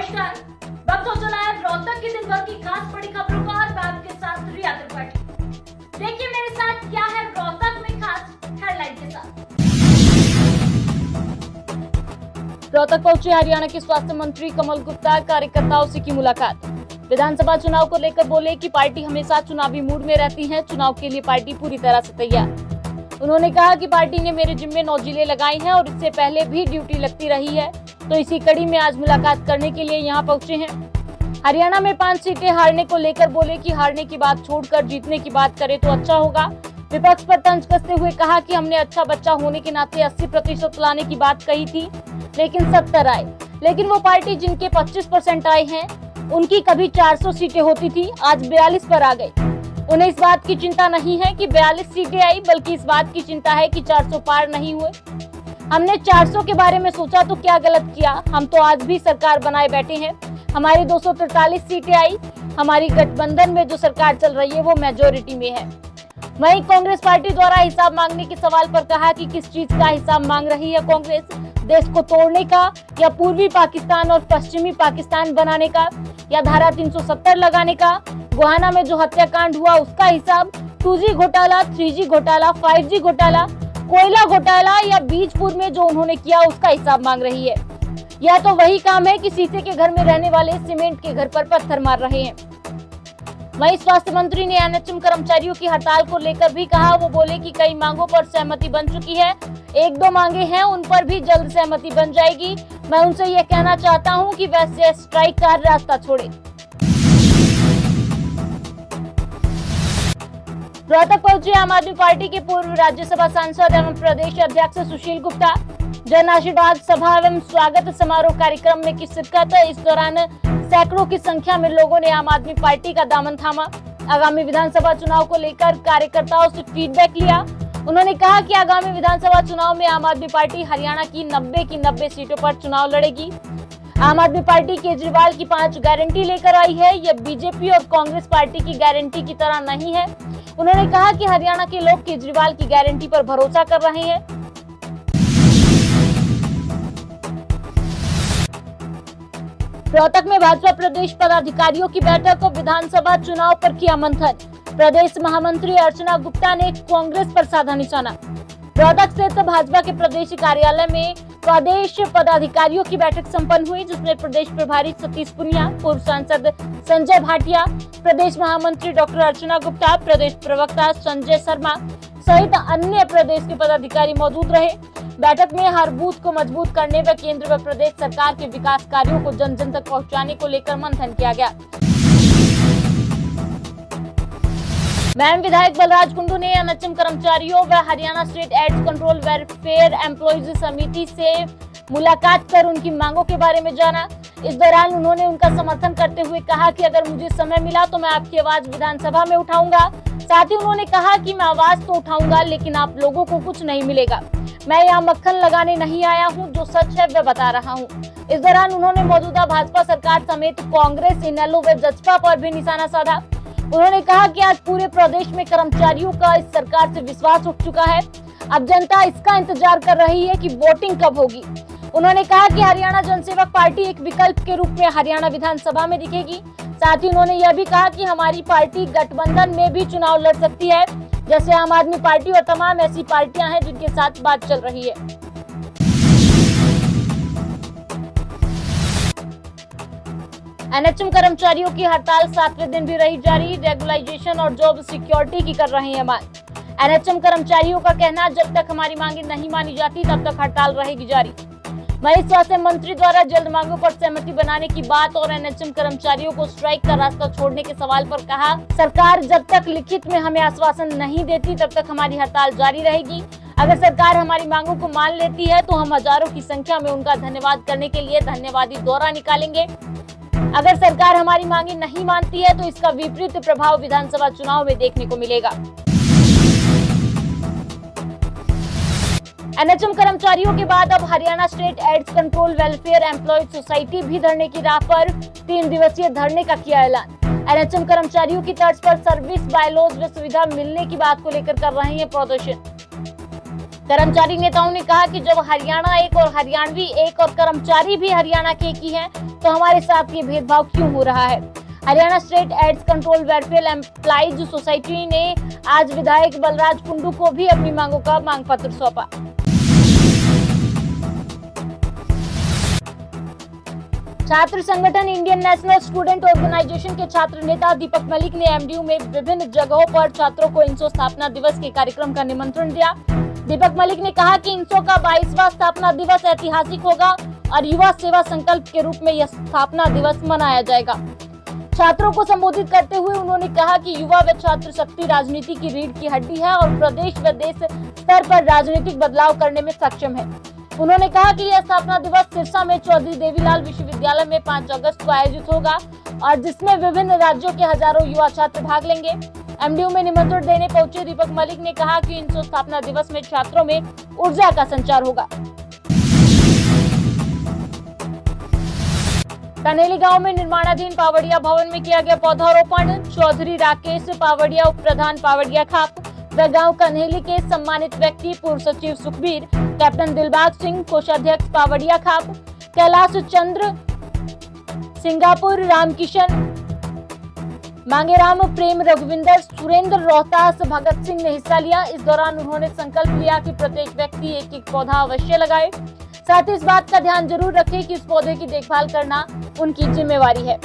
नमस्कार, वक्त हो चला है रोहतक की दिन भर की खास बड़ी खबरों का और मैं आपके साथ रिया त्रिपाठी। देखिए मेरे साथ क्या है रोहतक में खास हेडलाइन के साथ। रोहतक पहुंचे हरियाणा के स्वास्थ्य मंत्री कमल गुप्ता, कार्यकर्ताओं से की मुलाकात। विधानसभा चुनाव को लेकर बोले कि पार्टी हमेशा चुनावी मूड में रहती है, चुनाव के लिए पार्टी पूरी तरह से तैयार। उन्होंने कहा कि पार्टी ने मेरे जिम्मे 9 जिले लगाए हैं और इससे पहले भी ड्यूटी लगती रही है, तो इसी कड़ी में आज मुलाकात करने के लिए यहां पहुंचे हैं। हरियाणा में 5 सीटें हारने को लेकर बोले कि हारने की बात छोड़कर जीतने की बात करें तो अच्छा होगा। विपक्ष पर तंज कसते हुए कहा कि हमने अच्छा बच्चा होने के नाते 80% लाने की बात कही थी, लेकिन 70 आए। लेकिन वो पार्टी जिनके 25% आए हैं, उनकी कभी 400 सीटें होती थी, आज 42 पर आ गए। उन्हें इस बात की चिंता नहीं है कि 42 सीटें आई, बल्कि इस बात की चिंता है कि 400 पार नहीं हुए। हमने 400 के बारे में सोचा तो क्या गलत किया, हम तो आज भी सरकार बनाए बैठे हैं। हमारी 243 सीटें आई, हमारी गठबंधन में जो सरकार चल रही है वो मेजोरिटी में है। वहीं कांग्रेस पार्टी द्वारा हिसाब मांगने के सवाल पर कहा कि किस चीज का हिसाब मांग रही है कांग्रेस, देश को तोड़ने का या पूर्वी पाकिस्तान और पश्चिमी पाकिस्तान बनाने का या धारा 370 लगाने का, गोहाना में जो हत्याकांड हुआ उसका हिसाब, 2G घोटाला, 3G घोटाला, 5G घोटाला, कोयला घोटाला या बीजपुर में जो उन्होंने किया उसका हिसाब मांग रही है। यह तो वही काम है कि शीशे के घर में रहने वाले सीमेंट के घर पर पत्थर मार रहे हैं। वहीं स्वास्थ्य मंत्री ने एनएचएम कर्मचारियों की हड़ताल को लेकर भी कहा। वो बोले कि कई मांगों पर सहमति बन चुकी है, 1-2 मांगे हैं, उन पर भी जल्द सहमति बन जाएगी। मैं उनसे यह कहना चाहता हूं कि वैसे स्ट्राइक का रास्ता छोड़े। रोहतक पहुंचे आम आदमी पार्टी के पूर्व राज्यसभा सांसद एवं प्रदेश अध्यक्ष सुशील गुप्ता। जन आशीर्वाद सभा एवं स्वागत समारोह कार्यक्रम में की शिरकत। इस दौरान सैकड़ों की संख्या में लोगों ने आम आदमी पार्टी का दामन थामा। आगामी विधानसभा चुनाव को लेकर कार्यकर्ताओं से फीडबैक लिया। उन्होंने कहा कि आगामी विधानसभा चुनाव में आम आदमी पार्टी हरियाणा की 90 की 90 सीटों पर चुनाव लड़ेगी। आम आदमी पार्टी केजरीवाल की 5 गारंटी लेकर आई है, यह बीजेपी और कांग्रेस पार्टी की गारंटी की तरह नहीं है। उन्होंने कहा कि हरियाणा के लोग केजरीवाल की गारंटी पर भरोसा कर रहे हैं। रोहतक में भाजपा प्रदेश पदाधिकारियों की बैठक और विधानसभा चुनाव पर किया मंथन। प्रदेश महामंत्री अर्चना गुप्ता ने कांग्रेस पर साधा निशाना। रोहतक स्थित भाजपा के प्रदेश कार्यालय में प्रदेश पदाधिकारियों की बैठक संपन्न हुई, जिसमें प्रदेश प्रभारी सतीश पुनिया, पूर्व सांसद संजय भाटिया, प्रदेश महामंत्री डॉक्टर अर्चना गुप्ता, प्रदेश प्रवक्ता संजय शर्मा सहित अन्य प्रदेश के पदाधिकारी मौजूद रहे। बैठक में हर बूथ को मजबूत करने व केंद्र व प्रदेश सरकार के विकास कार्यों को जन जन तक पहुंचाने को लेकर मंथन किया गया। मैम विधायक बलराज कुंडू ने एनएचएम कर्मचारियों व Haryana state AIDS control welfare employees समिति से मुलाकात कर उनकी मांगों के बारे में जाना। इस दौरान उन्होंने उनका समर्थन करते हुए कहा कि अगर मुझे समय मिला तो मैं आपकी आवाज विधानसभा में उठाऊंगा। साथ ही उन्होंने कहा कि मैं आवाज तो उठाऊंगा, लेकिन आप लोगों को कुछ नहीं मिलेगा। मैं यहाँ मक्खन लगाने नहीं आया हूँ, जो सच है वह बता रहा हूँ। इस दौरान उन्होंने मौजूदा भाजपा सरकार समेत कांग्रेस, इनेलो व जसपा पर भी निशाना साधा। उन्होंने कहा कि आज पूरे प्रदेश में कर्मचारियों का इस सरकार से विश्वास उठ चुका है। अब जनता इसका इंतजार कर रही है कि वोटिंग कब होगी। उन्होंने कहा कि हरियाणा जनसेवक पार्टी एक विकल्प के रूप में हरियाणा विधानसभा में दिखेगी। साथ ही उन्होंने यह भी कहा कि हमारी पार्टी गठबंधन में भी चुनाव लड़ सकती है, जैसे आम आदमी पार्टी और तमाम ऐसी पार्टियां हैं जिनके साथ बात चल रही है। एनएचएम कर्मचारियों की हड़ताल 7वें दिन भी रही जारी। रेगुलाइजेशन और जॉब सिक्योरिटी की कर रहे हैं मांग। एनएचएम कर्मचारियों का कहना, जब तक हमारी मांगे नहीं मानी जाती तब तक हड़ताल रहेगी जारी। वहीं स्वास्थ्य मंत्री द्वारा जल्द मांगों पर सहमति बनाने की बात और एनएचएम कर्मचारियों को स्ट्राइक का रास्ता छोड़ने के सवाल पर कहा, सरकार जब तक लिखित में हमें आश्वासन नहीं देती तब तक हमारी हड़ताल जारी रहेगी। अगर सरकार हमारी मांगों को मान लेती है तो हम हजारों की संख्या में उनका धन्यवाद करने के लिए धन्यवादी दौरा निकालेंगे। अगर सरकार हमारी मांगे नहीं मानती है तो इसका विपरीत प्रभाव विधानसभा चुनाव में देखने को मिलेगा। एनएचएम कर्मचारियों के बाद अब Haryana state AIDS control welfare employees society भी धरने की राह पर 3 दिवसीय धरने का किया ऐलान। एनएचएम कर्मचारियों की तर्ज पर सर्विस बायलॉज व सुविधा मिलने की बात को लेकर कर रहे हैं प्रदर्शन। कर्मचारी नेताओं ने कहा कि जब हरियाणा एक और हरियाणवी एक और कर्मचारी भी हरियाणा के एक ही हैं, तो हमारे साथ ये भेदभाव क्यों हो रहा है। Haryana state AIDS control welfare employees society ने आज विधायक बलराज कुंडू को भी अपनी मांगों का मांग पत्र सौंपा। छात्र संगठन इंडियन नेशनल स्टूडेंट ऑर्गेनाइजेशन के छात्र नेता दीपक मलिक ने एमडीयू में विभिन्न जगहों पर छात्रों को इंसो स्थापना दिवस के कार्यक्रम का निमंत्रण दिया। दीपक मलिक ने कहा कि इंसो का 22वां स्थापना दिवस ऐतिहासिक होगा और युवा सेवा संकल्प के रूप में यह स्थापना दिवस मनाया जाएगा। छात्रों को संबोधित करते हुए उन्होंने कहा कि युवा व छात्र शक्ति राजनीति की रीढ़ की हड्डी है और प्रदेश व देश स्तर पर राजनीतिक बदलाव करने में सक्षम है। उन्होंने कहा कि यह स्थापना दिवस सिरसा में चौधरी देवीलाल विश्वविद्यालय में 5 अगस्त को आयोजित होगा और जिसमें विभिन्न राज्यों के हजारों युवा छात्र भाग लेंगे। एमडीयू में निमंत्रण देने पहुंचे दीपक मलिक ने कहा कि इंसो स्थापना दिवस में छात्रों में ऊर्जा का संचार होगा। कन्हेली गांव में निर्माणाधीन पावड़िया भवन में किया गया पौधारोपण। चौधरी राकेश पावड़िया, उप प्रधान पावड़िया खाप व गांव कन्हेली के सम्मानित व्यक्ति पूर्व सचिव सुखबीर, कैप्टन दिलबाग सिंह, कोषाध्यक्ष पावड़िया खाप, कैलाश चंद्र, सिंगापुर रामकिशन, मांगेराम, प्रेम, रघुविंदर, सुरेंद्र, रोहतास, भगत सिंह ने हिस्सा लिया। इस दौरान उन्होंने संकल्प लिया कि प्रत्येक व्यक्ति एक एक पौधा अवश्य लगाए। साथ ही इस बात का ध्यान जरूर रखें कि इस पौधे की देखभाल करना उनकी जिम्मेवारी है।